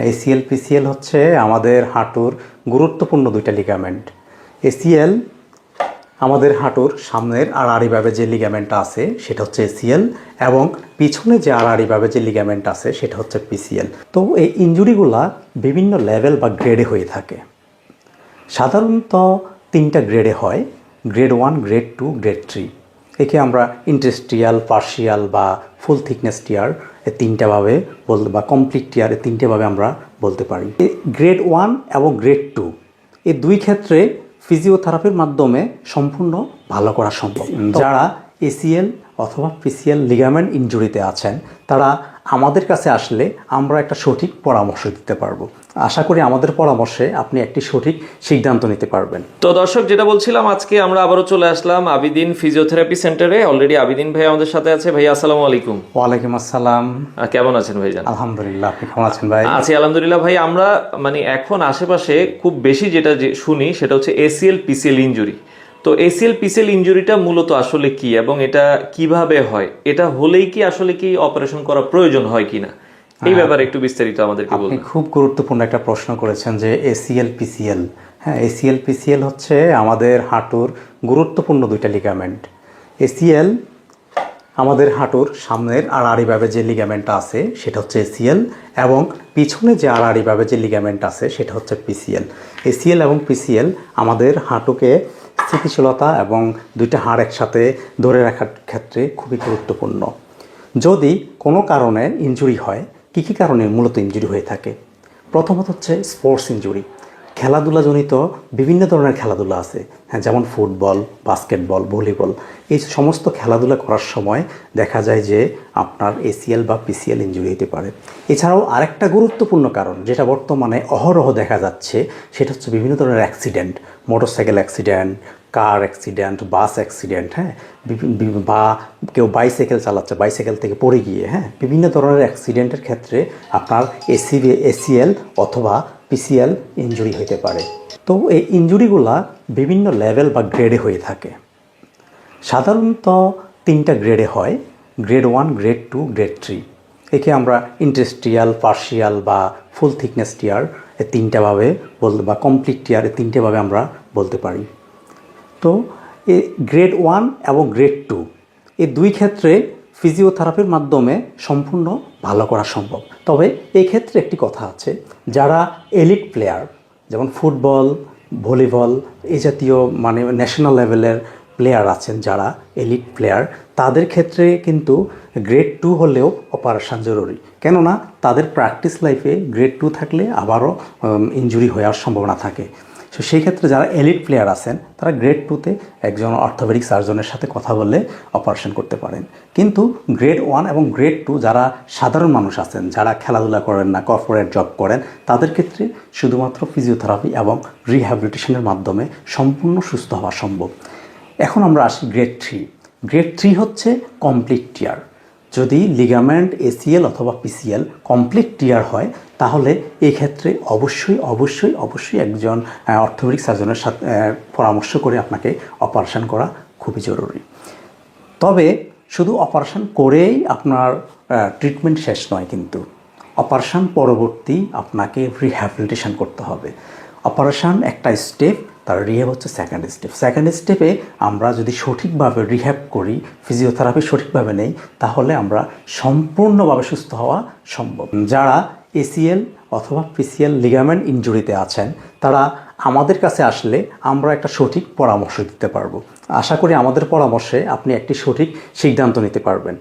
ACL PCL হচ্ছে আমাদের হাঁটুর গুরুত্বপূর্ণ দুইটা লিগামেন্ট। এসিএল আমাদের হাঁটুর সামনের আড়াআড়িভাবে যে লিগামেন্টটা আছে সেটা হচ্ছে এসিএল, এবং পিছনে যে আড়াআড়িভাবে যে লিগামেন্ট আছে সেটা হচ্ছে পিসিএল। তো এই ইনজুরিগুলা বিভিন্ন লেভেল বা গ্রেডে হয়ে থাকে। সাধারণত তিনটা গ্রেডে হয়: গ্রেড 1, গ্রেড 2, গ্রেড 3। একে আমরা ইন্টারস্টিয়াল, পার্শিয়াল বা ফুল থিকনেস টিয়ার এই তিনটাভাবে বলতে, বা কমপ্লিট টিয়ার এই তিনটেভাবে আমরা বলতে পারি। গ্রেড 1 এবং গ্রেড 2 এই দুই ক্ষেত্রে ফিজিওথেরাপির মাধ্যমে সম্পূর্ণ ভালো করা সম্ভব। যারা এসিএল অথবা পিসিএল লিগামেন্ট ইনজুরিতে আছেন তারা আমাদের কাছে আসলে আমরা একটা সঠিক পরামর্শ দিতে পারবো। আশা করি আমাদের পরামর্শে আপনি একটি সঠিক সিদ্ধান্ত নিতে পারবেন। তো দর্শক, যেটা বলছিলাম, আজকে আমরা আবারও চলে আসলাম আবিদিন ফিজিওথেরাপি সেন্টারে। অলরেডি আবিদিন ভাই আমাদের সাথে আছে। ভাই আসসালামু আলাইকুম। ওয়ালাইকুম আসসালাম। কেমন আছেন ভাইজান? আলহামদুলিল্লাহ, আপনি কেমন আছেন ভাই? আছি আলহামদুলিল্লাহ। ভাই, আমরা এখন আশেপাশে খুব বেশি যেটা শুনি সেটা হচ্ছে এসিএল পিসিএল ইনজুরি। তো এসিএল পিসিএল ইনজুরিটা মূলত আসলে কি এবং এটা কিভাবে হয়? এটা হলেই কি আসলে কি অপারেশন করা প্রয়োজন হয় কিনা, এই ব্যাপারে একটু বিস্তারিত আমাদেরকে বলুন। আপনি খুব গুরুত্বপূর্ণ একটা প্রশ্ন করেছেন যে এসিএল পিসিএল। হ্যাঁ, এসিএল পিসিএল হচ্ছে আমাদের হাঁটুর গুরুত্বপূর্ণ দুইটা লিগামেন্ট। এসিএল আমাদের হাঁটুর সামনের আড়াআড়িভাবে যে লিগামেন্টটা আছে সেটা হচ্ছে এসিএল, এবং পিছনে যে আড়াআড়িভাবে যে লিগামেন্ট আছে সেটা হচ্ছে পিসিএল। এসিএল এবং পিসিএল আমাদের হাঁটুকে স্থিতিশীলতা এবং দুইটা হাড় একসাথে ধরে রাখার ক্ষেত্রে খুবই গুরুত্বপূর্ণ। যদি কোনো কারণে ইনজুরি হয়, কী কী কারণে মূলত ইনজুরি হয়ে থাকে? প্রথমত হচ্ছে স্পোর্টস ইনজুরি। খেলাধুলাজনিত বিভিন্ন ধরনের খেলাধুলা আছে, হ্যাঁ, যেমন ফুটবল, বাস্কেটবল, ভলিবল। এই সমস্ত খেলাধুলা করার সময় দেখা যায় যে আপনার এসিএল বা পিসিএল ইনজুরি হতে পারে। এছাড়াও আরেকটা গুরুত্বপূর্ণ কারণ যেটা বর্তমানে অহরহ দেখা যাচ্ছে সেটা হচ্ছে বিভিন্ন ধরনের অ্যাক্সিডেন্ট, মোটরসাইকেল অ্যাক্সিডেন্ট, কার অ্যাক্সিডেন্ট, বাস অ্যাক্সিডেন্ট, হ্যাঁ, বা কেউ বাইসাইকেল চালাচ্ছে, বাইসাইকেল থেকে পড়ে গিয়ে, হ্যাঁ, বিভিন্ন ধরনের অ্যাক্সিডেন্টের ক্ষেত্রে আপনার এসিএল অথবা পিসিএল ইনজুরি হতে পারে। তো এই ইনজুরিগুলা বিভিন্ন লেভেল বা গ্রেডে হয়ে থাকে। সাধারণত তিনটা গ্রেডে হয়: গ্রেড 1, গ্রেড 2, গ্রেড 3। একে আমরা ইন্টারস্টিয়াল, পার্শিয়াল বা ফুল থিকনেস টিয়ার এই তিনটাভাবে বলতে, বা কমপ্লিট টিয়ার এই তিনটেভাবে আমরা বলতে পারি। তো এই গ্রেড 1 এবং গ্রেড 2 এই দুই ক্ষেত্রে ফিজিওথেরাপির মাধ্যমে সম্পূর্ণ ভালো করা সম্ভব। তবে এই ক্ষেত্রে একটি কথা আছে, যারা এলিট প্লেয়ার, যেমন ফুটবল, ভলিবল, এই জাতীয় ন্যাশনাল লেভেলের প্লেয়ার আছেন, যারা এলিট প্লেয়ার, তাদের ক্ষেত্রে কিন্তু গ্রেড 2 হলেও অপারেশন জরুরি। কেননা তাদের প্র্যাকটিস লাইফে গ্রেড 2 থাকলে আবারও ইনজুরি হওয়ার সম্ভাবনা থাকে। সো সেই ক্ষেত্রে যারা এলিট প্লেয়ার আছেন তারা গ্রেড 2তে একজন অর্থোপেডিক সার্জনের সাথে কথা বলে অপারেশন করতে পারেন। কিন্তু গ্রেড 1 এবং গ্রেড 2 যারা সাধারণ মানুষ আছেন, যারা খেলাধুলা করেন না, কর্পোরেট জব করেন, তাদের ক্ষেত্রে শুধুমাত্র ফিজিওথেরাপি এবং রিহ্যাবিলিটেশনের মাধ্যমে সম্পূর্ণ সুস্থ হওয়া সম্ভব। এখন আমরা আসি গ্রেড 3। গ্রেড 3 হচ্ছে কমপ্লিট টিয়ার। যদি লিগামেন্ট এসিএল অথবা পিসিএল কমপ্লিট টিয়ার হয় তাহলে এই ক্ষেত্রে অবশ্যই একজন অর্থোপেডিক সার্জনের সাথে পরামর্শ করে আপনাকে অপারেশন করা খুবই জরুরি। তবে শুধু অপারেশন করেই আপনার ট্রিটমেন্ট শেষ নয়, কিন্তু অপারেশন পরবর্তী আপনাকে রিহ্যাবিলিটেশন করতে হবে। অপারেশন একটা স্টেপ, তার রিহ্যাব হচ্ছে সেকেন্ড স্টেপ। সেকেন্ড স্টেপে আমরা যদি সঠিকভাবে রিহ্যাব করি, ফিজিওথেরাপি সঠিকভাবে নেই, তাহলে আমরা সম্পূর্ণভাবে সুস্থ হওয়া সম্ভব। যারা এসিএল অথবা পিসিএল লিগামেন্ট ইনজুরিতে আছেন তারা আমাদের কাছে আসলে আমরা একটা সঠিক পরামর্শ দিতে পারবো। আশা করি আমাদের পরামর্শে আপনি একটি সঠিক সিদ্ধান্ত নিতে পারবেন।